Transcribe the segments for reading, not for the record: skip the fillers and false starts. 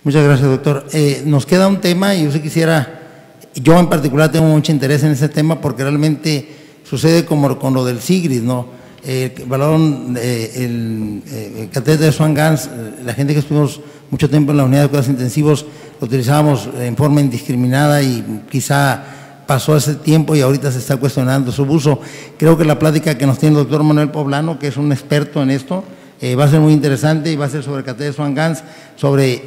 Muchas gracias, doctor. Nos queda un tema y yo en particular tengo mucho interés en ese tema porque realmente sucede como con lo del Sigrid, ¿no? El catéter de Swan-Ganz, la gente que estuvimos mucho tiempo en la unidad de cuidados intensivos lo utilizábamos en forma indiscriminada y quizá pasó ese tiempo y ahorita se está cuestionando su uso. Creo que la plática que nos tiene el doctor Manuel Poblano, que es un experto en esto, va a ser muy interesante y va a ser sobre el catéter de Swan-Ganz.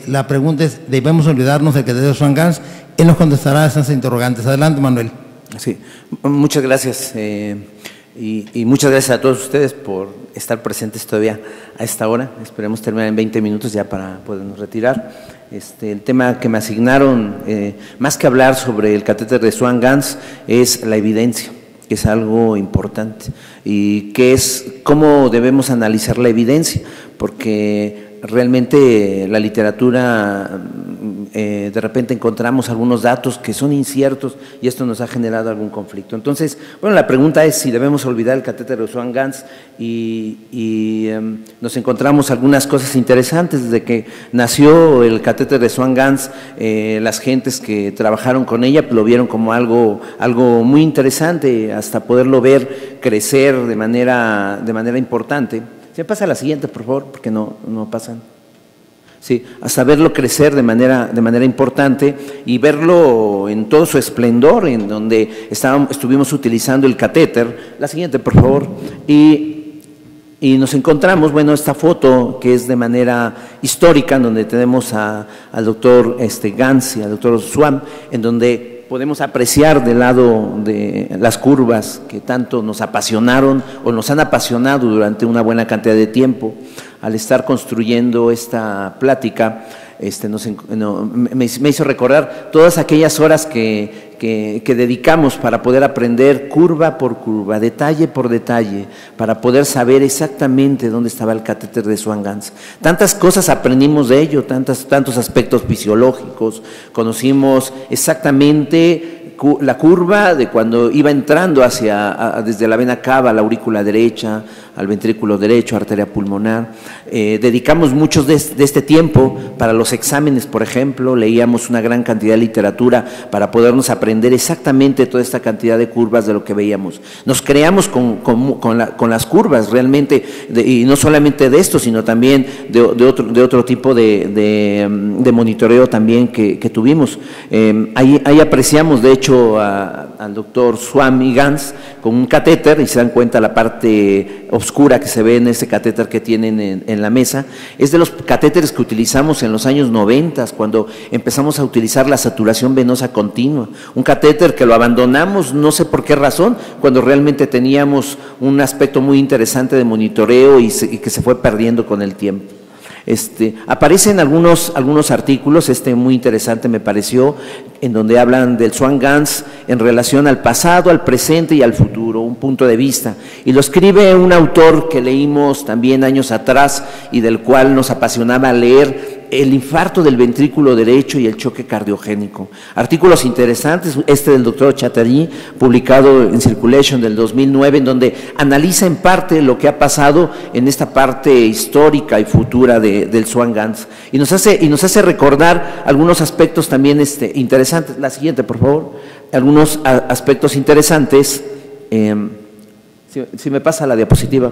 La pregunta es, ¿debemos olvidarnos del catéter de Swan-Ganz? Él nos contestará a esas interrogantes. Adelante, Manuel. Sí, muchas gracias. Y muchas gracias a todos ustedes por estar presentes todavía a esta hora. Esperemos terminar en 20 minutos ya para podernos retirar. El tema que me asignaron, más que hablar sobre el catéter de Swan-Ganz, es la evidencia, que es algo importante, y que es cómo debemos analizar la evidencia, porque realmente la literatura, de repente encontramos algunos datos que son inciertos y esto nos ha generado algún conflicto. Entonces, bueno, la pregunta es si debemos olvidar el catéter de Swan-Ganz y nos encontramos algunas cosas interesantes. Desde que nació el catéter de Swan-Ganz, las gentes que trabajaron con ella lo vieron como algo muy interesante, hasta poderlo ver crecer de manera importante. Se pasa a la siguiente, por favor, porque no pasan. Sí, hasta verlo crecer de manera importante y verlo en todo su esplendor, en donde estuvimos utilizando el catéter. La siguiente, por favor. Y nos encontramos, bueno, esta foto que es de manera histórica, en donde tenemos al doctor Ganz y al doctor Swan, en donde podemos apreciar del lado de las curvas que tanto nos apasionaron o nos han apasionado durante una buena cantidad de tiempo. Al estar construyendo esta plática, me hizo recordar todas aquellas horas que dedicamos para poder aprender curva por curva, detalle por detalle, para poder saber exactamente dónde estaba el catéter de Swan-Ganz. Tantas cosas aprendimos de ello, tantos aspectos fisiológicos, conocimos exactamente la curva de cuando iba entrando desde la vena cava a la aurícula derecha, al ventrículo derecho, arteria pulmonar. Dedicamos mucho de este tiempo para los exámenes, por ejemplo, leíamos una gran cantidad de literatura para podernos aprender exactamente toda esta cantidad de curvas de lo que veíamos. Nos creamos con las curvas realmente, y no solamente de esto, sino también de otro tipo de monitoreo también que tuvimos. Ahí apreciamos, de hecho, al doctor Swan y Ganz con un catéter, y se dan cuenta la parte oscura que se ve en ese catéter que tienen en la mesa. Es de los catéteres que utilizamos en los años 90, cuando empezamos a utilizar la saturación venosa continua, un catéter que lo abandonamos, no sé por qué razón, cuando realmente teníamos un aspecto muy interesante de monitoreo y que se fue perdiendo con el tiempo. Aparecen algunos artículos, muy interesante me pareció, en donde hablan del Swan-Ganz en relación al pasado, al presente y al futuro, un punto de vista, y lo escribe un autor que leímos también años atrás y del cual nos apasionaba leer: el infarto del ventrículo derecho y el choque cardiogénico. Artículos interesantes, del doctor Chatterjee, publicado en Circulation del 2009, en donde analiza en parte lo que ha pasado en esta parte histórica y futura del Swan-Ganz, y nos hace recordar algunos aspectos también interesantes. La siguiente, por favor. Algunos aspectos interesantes. Si me pasa la diapositiva.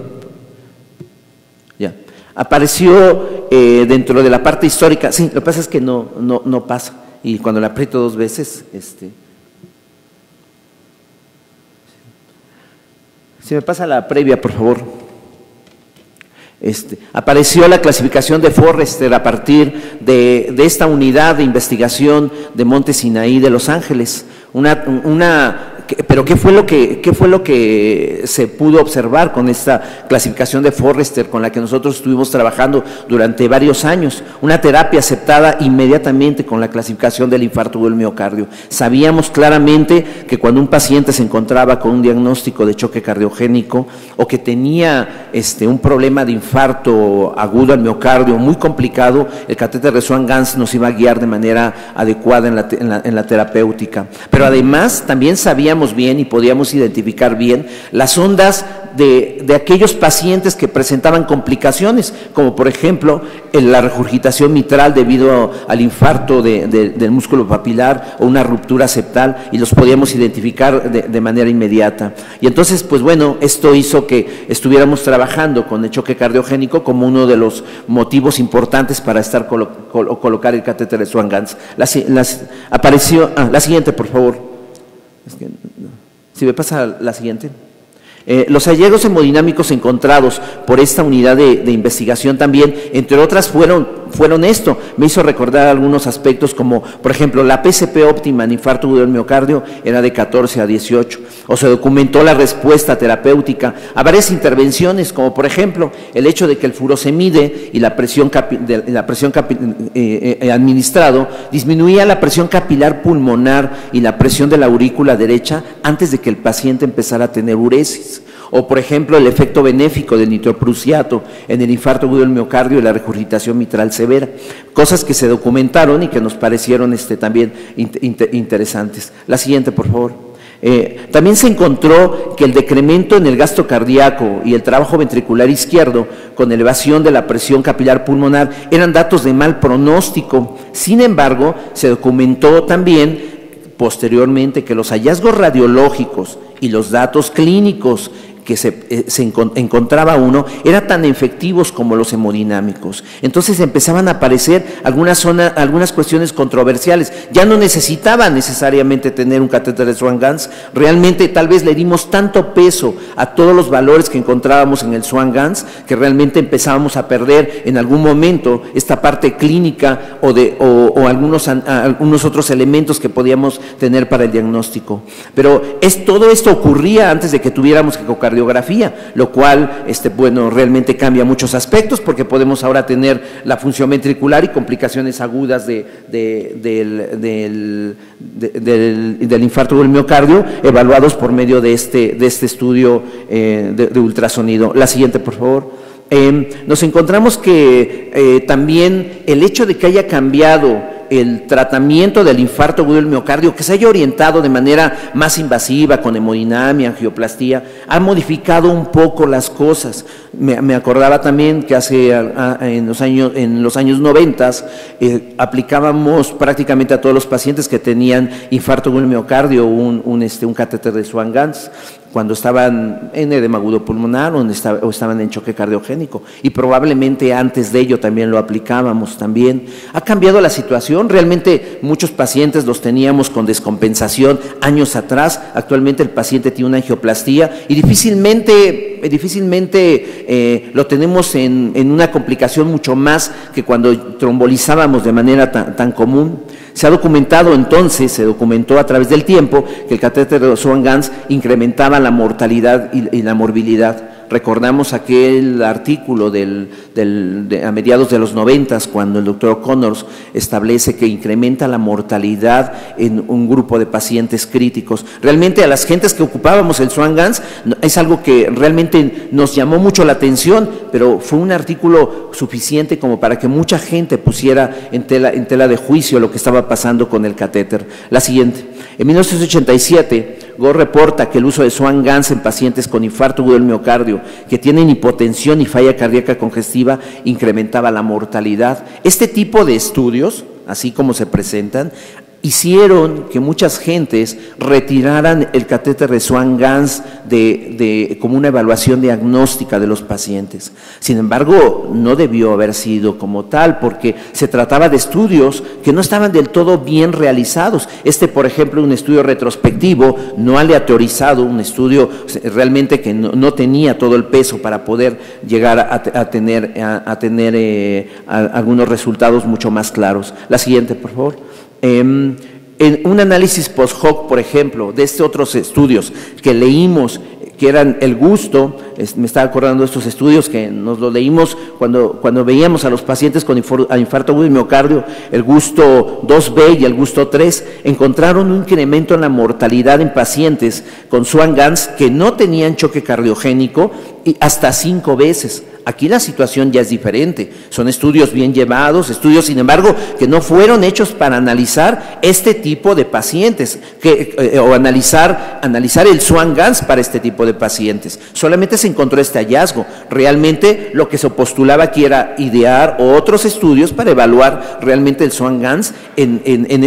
Ya. Apareció dentro de la parte histórica, sí, lo que pasa es que no pasa, y cuando la aprieto dos veces, si me pasa la previa, por favor. Apareció la clasificación de Forrester a partir de esta unidad de investigación de Monte Sinaí de Los Ángeles, pero ¿qué fue lo que se pudo observar con esta clasificación de Forrester con la que nosotros estuvimos trabajando durante varios años? Una terapia aceptada inmediatamente con la clasificación del infarto del miocardio. Sabíamos claramente que cuando un paciente se encontraba con un diagnóstico de choque cardiogénico o que tenía un problema de infarto agudo al miocardio muy complicado, el catéter de Swan-Ganz nos iba a guiar de manera adecuada en la terapéutica. Pero además también sabíamos bien y podíamos identificar bien las ondas de aquellos pacientes que presentaban complicaciones, como por ejemplo la regurgitación mitral debido al infarto del músculo papilar o una ruptura septal, y los podíamos identificar de manera inmediata. Y entonces, pues bueno, esto hizo que estuviéramos trabajando con el choque cardiogénico como uno de los motivos importantes para estar colocar el catéter de Swan-Ganz. La siguiente, por favor. Si me pasa la siguiente. Los hallazgos hemodinámicos encontrados por esta unidad de investigación también, entre otras, fueron esto. Me hizo recordar algunos aspectos como, por ejemplo, la PCP óptima en infarto agudo del miocardio era de 14 a 18, o se documentó la respuesta terapéutica a varias intervenciones, como por ejemplo, el hecho de que el furosemide y la presión administrado disminuía la presión capilar pulmonar y la presión de la aurícula derecha antes de que el paciente empezara a tener uresis. O, por ejemplo, el efecto benéfico del nitroprusiato en el infarto agudo del miocardio y la regurgitación mitral severa. Cosas que se documentaron y que nos parecieron también interesantes. La siguiente, por favor. También se encontró que el decremento en el gasto cardíaco y el trabajo ventricular izquierdo con elevación de la presión capilar pulmonar eran datos de mal pronóstico. Sin embargo, se documentó también posteriormente que los hallazgos radiológicos y los datos clínicos que se encontraba uno eran tan efectivos como los hemodinámicos. Entonces empezaban a aparecer algunas cuestiones controversiales. Ya no necesitaba necesariamente tener un catéter de Swan-Ganz. Realmente tal vez le dimos tanto peso a todos los valores que encontrábamos en el Swan-Ganz que realmente empezábamos a perder en algún momento esta parte clínica o algunos otros elementos que podíamos tener para el diagnóstico. Pero todo esto ocurría antes de que tuviéramos ecocardiografía, lo cual bueno, realmente cambia muchos aspectos, porque podemos ahora tener la función ventricular y complicaciones agudas del infarto del miocardio evaluados por medio de este estudio de ultrasonido. La siguiente, por favor. Nos encontramos que también el hecho de que haya cambiado el tratamiento del infarto agudo del miocardio, que se haya orientado de manera más invasiva con hemodinamia, angioplastía, ha modificado un poco las cosas. Me acordaba también que en los años 90 aplicábamos prácticamente a todos los pacientes que tenían infarto agudo del miocardio un catéter de Swan-Ganz cuando estaban en edema agudo pulmonar o estaban en choque cardiogénico, y probablemente antes de ello también lo aplicábamos también. Ha cambiado la situación, realmente muchos pacientes los teníamos con descompensación años atrás. Actualmente el paciente tiene una angioplastía y difícilmente lo tenemos en una complicación mucho más que cuando trombolizábamos de manera tan común. Se documentó a través del tiempo que el catéter de Swan-Ganz incrementaba la mortalidad y la morbilidad. Recordamos aquel artículo a mediados de los 90, cuando el doctor O'Connor establece que incrementa la mortalidad en un grupo de pacientes críticos. Realmente a las gentes que ocupábamos el Swan-Ganz es algo que realmente nos llamó mucho la atención, pero fue un artículo suficiente como para que mucha gente pusiera en tela de juicio lo que estaba pasando con el catéter. La siguiente. En 1987, Gore reporta que el uso de Swan-Ganz en pacientes con infarto agudo del miocardio que tienen hipotensión y falla cardíaca congestiva incrementaba la mortalidad. Este tipo de estudios, así como se presentan, hicieron que muchas gentes retiraran el catéter de Swan-Ganz como una evaluación diagnóstica de los pacientes. Sin embargo, no debió haber sido como tal, porque se trataba de estudios que no estaban del todo bien realizados. Por ejemplo, un estudio retrospectivo no aleatorizado, un estudio realmente que no tenía todo el peso para poder llegar a tener algunos resultados mucho más claros. La siguiente, por favor. En un análisis post-hoc, por ejemplo, de otros estudios que leímos, que eran el gusto, me estaba acordando de estos estudios que nos los leímos cuando veíamos a los pacientes con infarto agudo del miocardio, el gusto 2B y el gusto 3, encontraron un incremento en la mortalidad en pacientes con Swan-Ganz que no tenían choque cardiogénico y hasta 5 veces. Aquí la situación ya es diferente, son estudios bien llevados, estudios sin embargo que no fueron hechos para analizar este tipo de pacientes, o analizar el Swan-Ganz para este tipo de pacientes. Solamente se encontró este hallazgo. Realmente lo que se postulaba aquí era idear otros estudios para evaluar realmente el Swan-Ganz en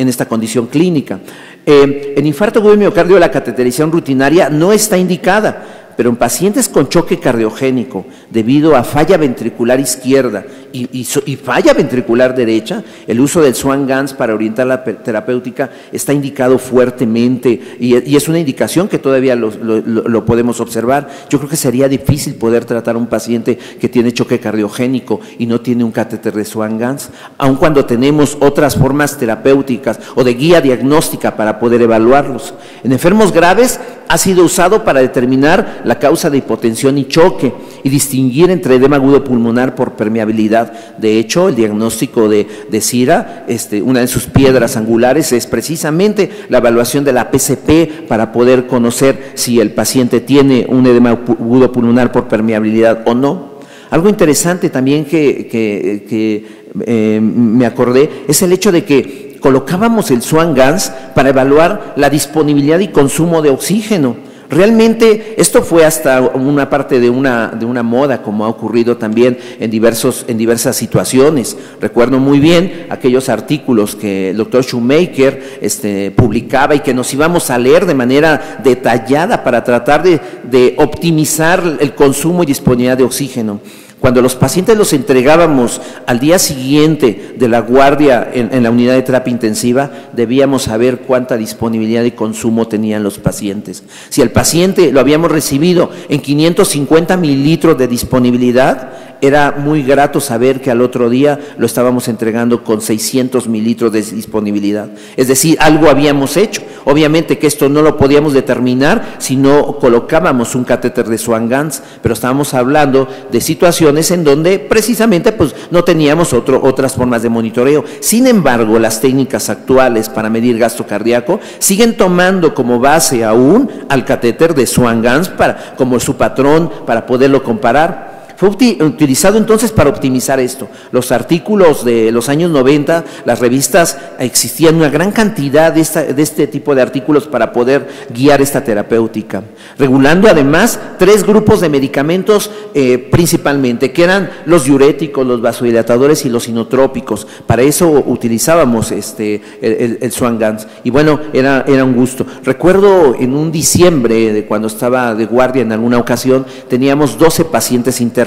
esta condición clínica. En infarto agudo de miocardio la cateterización rutinaria no está indicada, pero en pacientes con choque cardiogénico debido a falla ventricular izquierda y falla ventricular derecha, el uso del Swan-Ganz para orientar la terapéutica está indicado fuertemente y es una indicación que todavía lo podemos observar. Yo creo que sería difícil poder tratar a un paciente que tiene choque cardiogénico y no tiene un catéter de Swan-Ganz, aun cuando tenemos otras formas terapéuticas o de guía diagnóstica para poder evaluarlos. En enfermos graves ha sido usado para determinar la causa de hipotensión y choque y distinguir entre edema agudo pulmonar por permeabilidad. De hecho, el diagnóstico de CIRA, una de sus piedras angulares es precisamente la evaluación de la PCP para poder conocer si el paciente tiene un edema agudo pulmonar por permeabilidad o no. Algo interesante también que me acordé es el hecho de que colocábamos el Swan-Ganz para evaluar la disponibilidad y consumo de oxígeno. Realmente esto fue hasta una parte de una moda, como ha ocurrido también en diversas situaciones. Recuerdo muy bien aquellos artículos que el doctor Shoemaker publicaba y que nos íbamos a leer de manera detallada para tratar de optimizar el consumo y disponibilidad de oxígeno. Cuando los pacientes los entregábamos al día siguiente de la guardia en la unidad de terapia intensiva, debíamos saber cuánta disponibilidad y consumo tenían los pacientes. Si el paciente lo habíamos recibido en 550 mililitros de disponibilidad, era muy grato saber que al otro día lo estábamos entregando con 600 mililitros de disponibilidad. Es decir, algo habíamos hecho. Obviamente que esto no lo podíamos determinar si no colocábamos un catéter de Swan-Ganz, pero estábamos hablando de situaciones en donde precisamente pues, no teníamos otras formas de monitoreo. Sin embargo, las técnicas actuales para medir gasto cardíaco siguen tomando como base aún al catéter de Swan-Ganz como su patrón para poderlo comparar. Fue utilizado entonces para optimizar esto. Los artículos de los años 90, las revistas, existían una gran cantidad de este tipo de artículos para poder guiar esta terapéutica. Regulando además 3 grupos de medicamentos principalmente, que eran los diuréticos, los vasodilatadores y los inotrópicos. Para eso utilizábamos el Swan-Ganz. Y bueno, era un gusto. Recuerdo en un diciembre, de cuando estaba de guardia en alguna ocasión, teníamos 12 pacientes internados.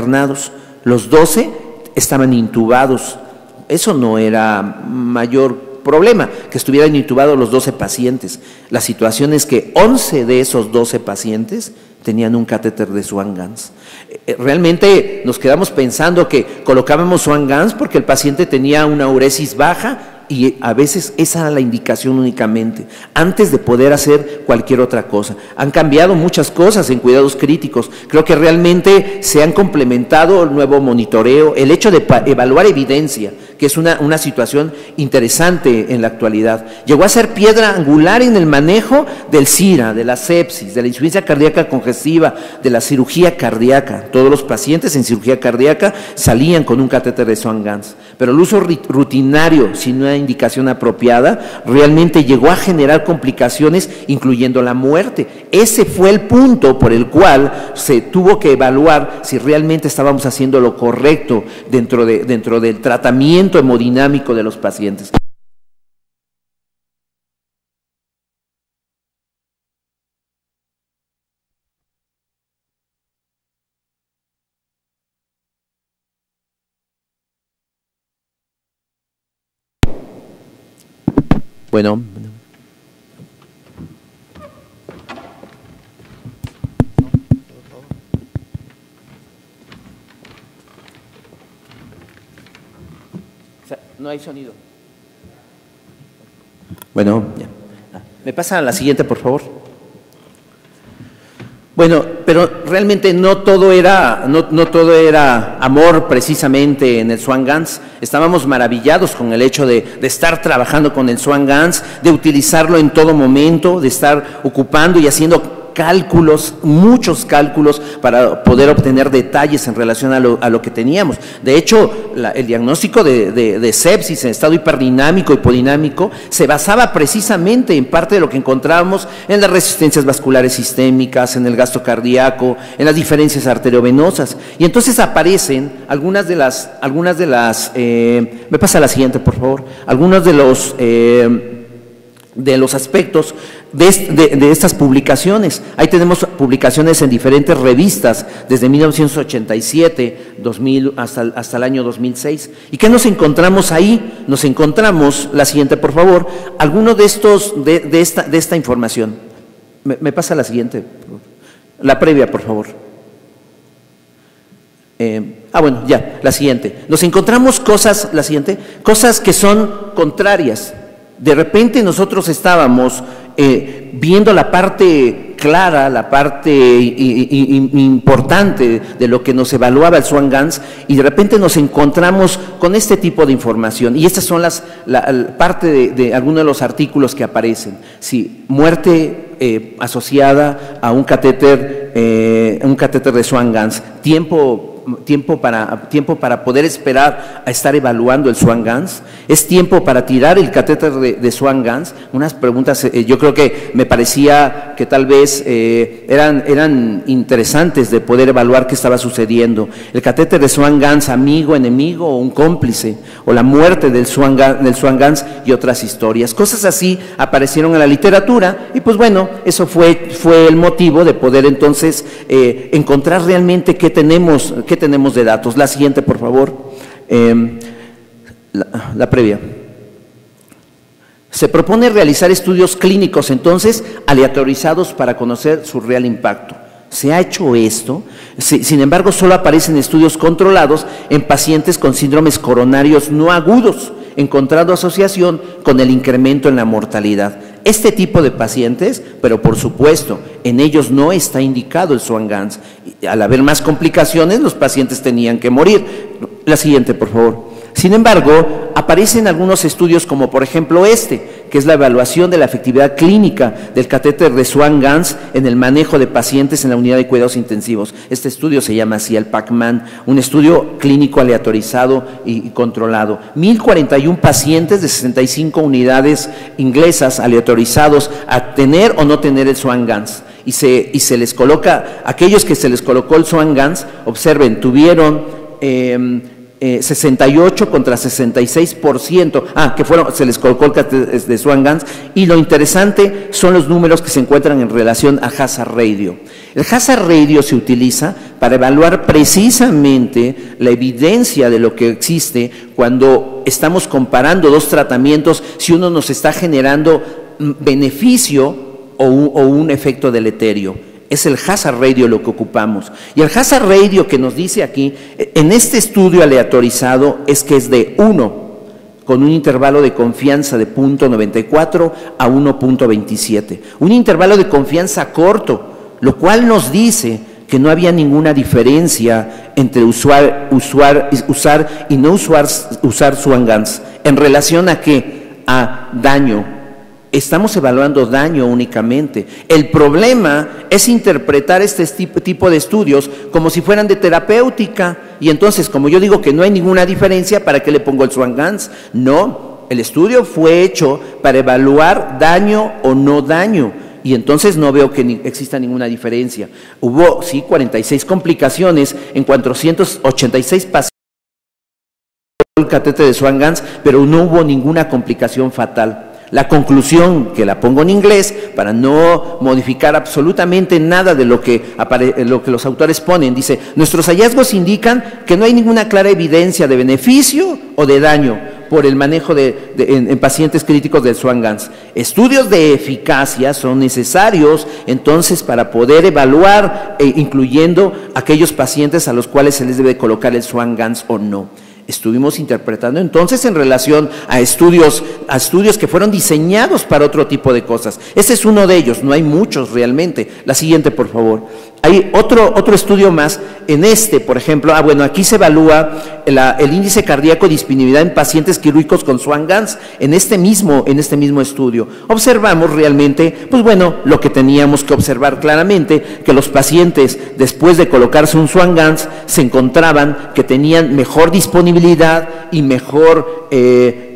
Los 12 estaban intubados. Eso no era mayor problema, que estuvieran intubados los 12 pacientes. La situación es que 11 de esos 12 pacientes tenían un catéter de Swan-Ganz. Realmente nos quedamos pensando que colocábamos Swan-Ganz porque el paciente tenía una uresis baja y a veces esa era la indicación únicamente, antes de poder hacer cualquier otra cosa. Han cambiado muchas cosas en cuidados críticos. Creo que realmente se han complementado el nuevo monitoreo, el hecho de evaluar evidencia, que es una situación interesante en la actualidad. Llegó a ser piedra angular en el manejo del CIRA, de la sepsis, de la insuficiencia cardíaca congestiva, de la cirugía cardíaca. Todos los pacientes en cirugía cardíaca salían con un catéter de Swan-Ganz, pero el uso rutinario, sin una indicación apropiada, realmente llegó a generar complicaciones, incluyendo la muerte. Ese fue el punto por el cual se tuvo que evaluar si realmente estábamos haciendo lo correcto dentro del tratamiento hemodinámico de los pacientes. Bueno, no hay sonido. Bueno, ya. ¿Me pasa a la siguiente, por favor? Bueno, pero realmente no todo era amor precisamente en el Swan-Ganz. Estábamos maravillados con el hecho de estar trabajando con el Swan-Ganz, de utilizarlo en todo momento, de estar ocupando y haciendo cálculos, muchos cálculos para poder obtener detalles en relación a lo que teníamos. De hecho, el diagnóstico de sepsis en estado hiperdinámico, hipodinámico, se basaba precisamente en parte de lo que encontrábamos en las resistencias vasculares sistémicas, en el gasto cardíaco, en las diferencias arteriovenosas. Y entonces aparecen algunas de las me pasa la siguiente, por favor, algunos de los aspectos de estas publicaciones. Ahí tenemos publicaciones en diferentes revistas desde 1987, 2000 hasta el año 2006. ¿Y qué nos encontramos ahí? Nos encontramos, la siguiente, por favor, algunos de esta información. Me pasa la siguiente, la previa, por favor. Bueno, ya, la siguiente. Nos encontramos cosas que son contrarias. De repente nosotros estábamos viendo la parte clara, la parte importante de lo que nos evaluaba el Swan-Ganz, y de repente nos encontramos con este tipo de información. Y estas son parte de algunos de los artículos que aparecen. Sí, muerte asociada a un catéter de Swan-Ganz, tiempo para poder esperar a estar evaluando el Swan-Ganz, es tiempo para tirar el catéter de Swan-Ganz. Unas preguntas, yo creo que me parecía que tal vez eran interesantes de poder evaluar qué estaba sucediendo. El catéter de Swan-Ganz, amigo, enemigo o un cómplice, o la muerte del Swan-Ganz y otras historias. Cosas así aparecieron en la literatura, y pues bueno, eso fue el motivo de poder entonces encontrar realmente qué tenemos de datos. La siguiente, por favor. La previa. Se propone realizar estudios clínicos, entonces, aleatorizados para conocer su real impacto. Se ha hecho esto, sin embargo, solo aparecen estudios controlados en pacientes con síndromes coronarios no agudos, encontrando asociación con el incremento en la mortalidad. Este tipo de pacientes, pero por supuesto, en ellos no está indicado el Swan-Ganz. Al haber más complicaciones, los pacientes tenían que morir. La siguiente, por favor. Sin embargo, aparecen algunos estudios como por ejemplo que es la evaluación de la efectividad clínica del catéter de Swan-Ganz en el manejo de pacientes en la unidad de cuidados intensivos. Este estudio se llama así, el PAC-MAN, un estudio clínico aleatorizado y controlado. 1041 pacientes de 65 unidades inglesas aleatorizados a tener o no tener el Swan-Ganz. Y se les coloca, aquellos que se les colocó el Swan-Ganz, observen, tuvieron 68 contra 66%, se les colocó el catéter de Swan-Ganz, y lo interesante son los números que se encuentran en relación a hazard ratio. El hazard ratio se utiliza para evaluar precisamente la evidencia de lo que existe cuando estamos comparando dos tratamientos, si uno nos está generando beneficio o un efecto deleterio. Es el hazard ratio lo que ocupamos. Y el hazard ratio que nos dice aquí, en este estudio aleatorizado, es que es de 1, con un intervalo de confianza de 0.94 a 1.27. Un intervalo de confianza corto, lo cual nos dice que no había ninguna diferencia entre usar y no usar Swan-Ganz. ¿En relación a qué? A daño. Estamos evaluando daño únicamente. El problema es interpretar este tipo de estudios como si fueran de terapéutica, y entonces, como yo digo que no hay ninguna diferencia, ¿para qué le pongo el Swan-Ganz? No, el estudio fue hecho para evaluar daño o no daño, y entonces no veo que exista ninguna diferencia. Hubo, sí, 46 complicaciones en 486 pacientes con el catéter de Swan-Ganz, pero no hubo ninguna complicación fatal. La conclusión, que la pongo en inglés para no modificar absolutamente nada de lo que los autores ponen, dice: nuestros hallazgos indican que no hay ninguna clara evidencia de beneficio o de daño por el manejo en pacientes críticos del Swan-Ganz. Estudios de eficacia son necesarios entonces para poder evaluar, incluyendo aquellos pacientes a los cuales se les debe colocar el Swan-Ganz o no. Estuvimos interpretando entonces en relación a estudios que fueron diseñados para otro tipo de cosas. Ese es uno de ellos, no hay muchos realmente. La siguiente, por favor. Hay otro estudio más, en por ejemplo, bueno, aquí se evalúa el índice cardíaco y disponibilidad en pacientes quirúrgicos con Swan-Ganz, en este mismo estudio. Observamos realmente, pues bueno, lo que teníamos que observar claramente, que los pacientes, después de colocarse un Swan-Ganz, se encontraban que tenían mejor disponibilidad y mejor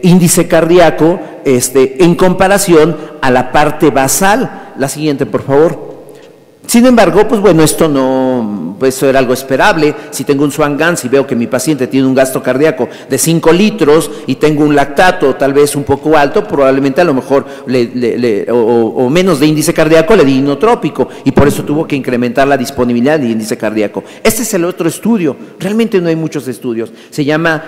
índice cardíaco en comparación a la parte basal. La siguiente, por favor. Sin embargo, pues bueno, esto era algo esperable. Si tengo un Swan-Ganz y veo que mi paciente tiene un gasto cardíaco de 5 litros y tengo un lactato tal vez un poco alto, probablemente a lo mejor o menos de índice cardíaco le di inotrópico y por eso tuvo que incrementar la disponibilidad de índice cardíaco. Este es el otro estudio. Realmente no hay muchos estudios.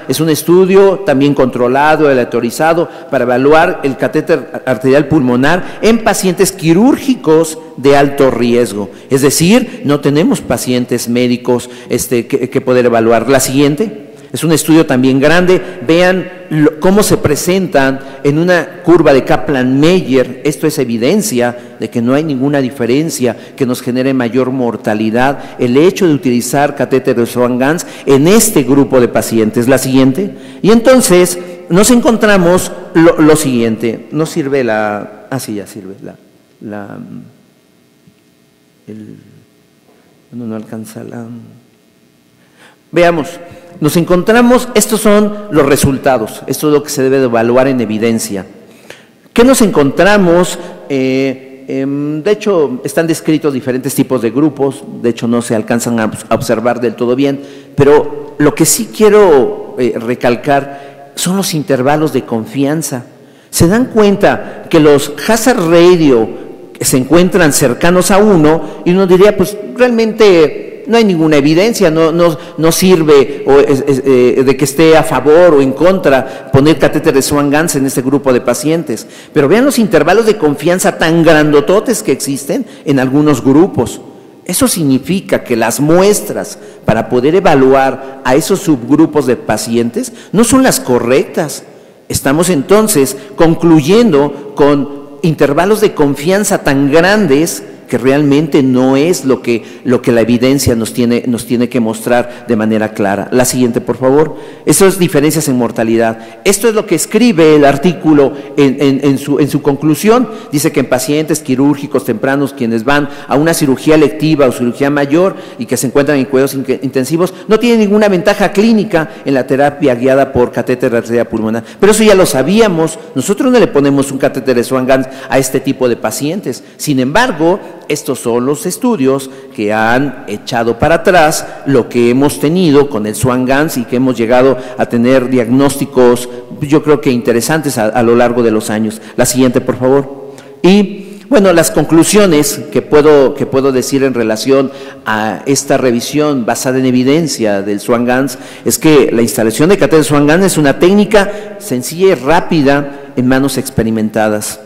Es un estudio también controlado, aleatorizado, para evaluar el catéter arterial pulmonar en pacientes quirúrgicos de alto riesgo. Es decir, no tenemos pacientes médicos que poder evaluar. La siguiente es un estudio también grande. Vean cómo se presentan en una curva de Kaplan-Meier. Esto es evidencia de que no hay ninguna diferencia que nos genere mayor mortalidad el hecho de utilizar catéter de Swan-Ganz en este grupo de pacientes. La siguiente. Y entonces nos encontramos lo siguiente. No sirve la... Ah, sí, ya sirve no alcanza la... Veamos, nos encontramos, estos son los resultados, esto es lo que se debe de evaluar en evidencia. ¿Qué nos encontramos? De hecho, están descritos diferentes tipos de grupos, de hecho no se alcanzan a observar del todo bien, pero lo que sí quiero recalcar son los intervalos de confianza. ¿Se dan cuenta que los hazard ratio se encuentran cercanos a 1 y uno diría, pues realmente no hay ninguna evidencia, no sirve de que esté a favor o en contra poner catéter de Swan-Ganz en este grupo de pacientes? Pero vean los intervalos de confianza tan grandototes que existen en algunos grupos. Eso significa que las muestras para poder evaluar a esos subgrupos de pacientes no son las correctas. Estamos entonces concluyendo con intervalos de confianza tan grandes que realmente no es lo que la evidencia nos tiene que mostrar de manera clara. La siguiente, por favor. Esas diferencias en mortalidad. Esto es lo que escribe el artículo en su conclusión. Dice que en pacientes quirúrgicos tempranos, quienes van a una cirugía electiva o cirugía mayor y que se encuentran en cuidados intensivos, no tienen ninguna ventaja clínica en la terapia guiada por catéter arterial pulmonar. Pero eso ya lo sabíamos. Nosotros no le ponemos un catéter de Swan-Ganz a este tipo de pacientes. Sin embargo, estos son los estudios que han echado para atrás lo que hemos tenido con el Swan-Ganz y que hemos llegado a tener diagnósticos, yo creo que interesantes a lo largo de los años. La siguiente, por favor. Y bueno, las conclusiones que puedo decir en relación a esta revisión basada en evidencia del Swan-Ganz es que la instalación de catéter Swan-Ganz es una técnica sencilla y rápida en manos experimentadas.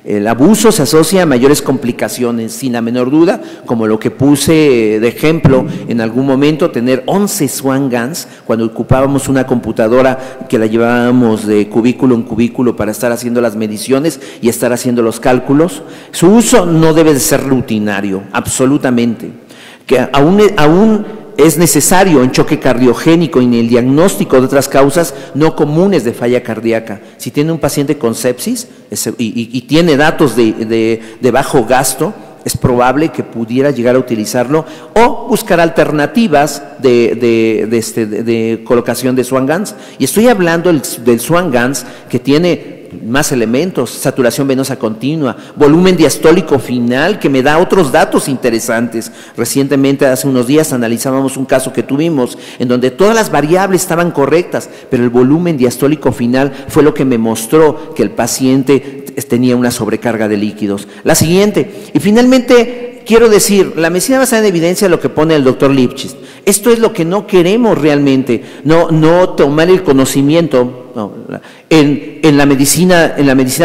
El abuso se asocia a mayores complicaciones, sin la menor duda, como lo que puse de ejemplo en algún momento, tener 11 Swan-Ganz cuando ocupábamos una computadora que la llevábamos de cubículo en cubículo para estar haciendo las mediciones y estar haciendo los cálculos. Su uso no debe de ser rutinario, absolutamente. Que aún es necesario en choque cardiogénico y en el diagnóstico de otras causas no comunes de falla cardíaca. Si tiene un paciente con sepsis y tiene datos de bajo gasto, es probable que pudiera llegar a utilizarlo o buscar alternativas de colocación de Swan-Ganz. Y estoy hablando del Swan-Ganz que tiene más elementos, saturación venosa continua, volumen diastólico final, que me da otros datos interesantes. Recientemente, hace unos días, analizábamos un caso que tuvimos en donde todas las variables estaban correctas, pero el volumen diastólico final fue lo que me mostró que el paciente tenía una sobrecarga de líquidos. La siguiente, y finalmente quiero decir, la medicina basada en evidencia, lo que pone el doctor Lipschitz, esto es lo que no queremos realmente, no tomar el conocimiento en la medicina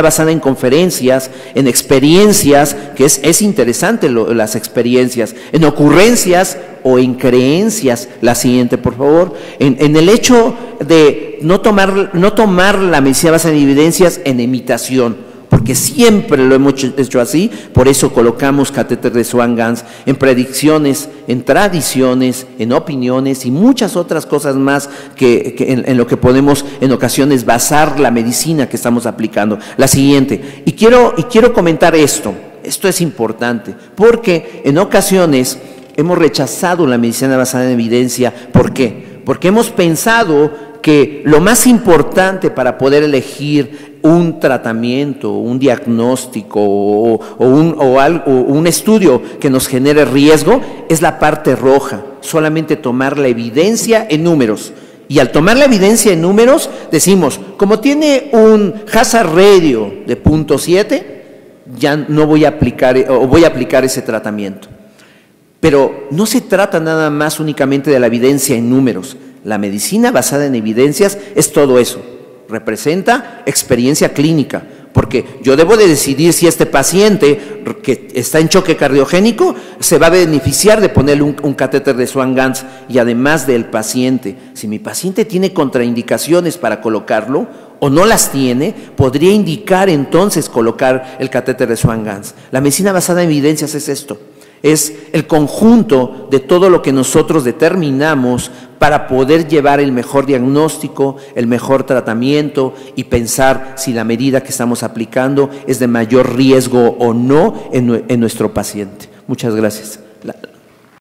basada en conferencias, en experiencias, que es interesante las experiencias, en ocurrencias o en creencias. La siguiente, por favor. En el hecho de no tomar la medicina basada en evidencias en imitación. porque siempre lo hemos hecho así. Por eso colocamos catéter de Swan-Ganz en predicciones, en tradiciones, en opiniones y muchas otras cosas más que en lo que podemos en ocasiones basar la medicina que estamos aplicando. La siguiente, y quiero comentar esto es importante, porque en ocasiones hemos rechazado la medicina basada en evidencia. ¿Por qué? Porque hemos pensado que lo más importante para poder elegir un tratamiento, un diagnóstico o un estudio que nos genere riesgo es la parte roja, solamente tomar la evidencia en números. Y al tomar la evidencia en números decimos, como tiene un hazard ratio de 0.7, ya no voy a aplicar o voy a aplicar ese tratamiento. Pero no se trata nada más únicamente de la evidencia en números. La medicina basada en evidencias es todo eso. Representa experiencia clínica, porque yo debo de decidir si este paciente que está en choque cardiogénico se va a beneficiar de ponerle un catéter de Swan-Ganz, y además del paciente, si mi paciente tiene contraindicaciones para colocarlo o no las tiene, podría indicar entonces colocar el catéter de Swan-Ganz. La medicina basada en evidencias es esto. Es el conjunto de todo lo que nosotros determinamos para poder llevar el mejor diagnóstico, el mejor tratamiento y pensar si la medida que estamos aplicando es de mayor riesgo o no en nuestro paciente. Muchas gracias.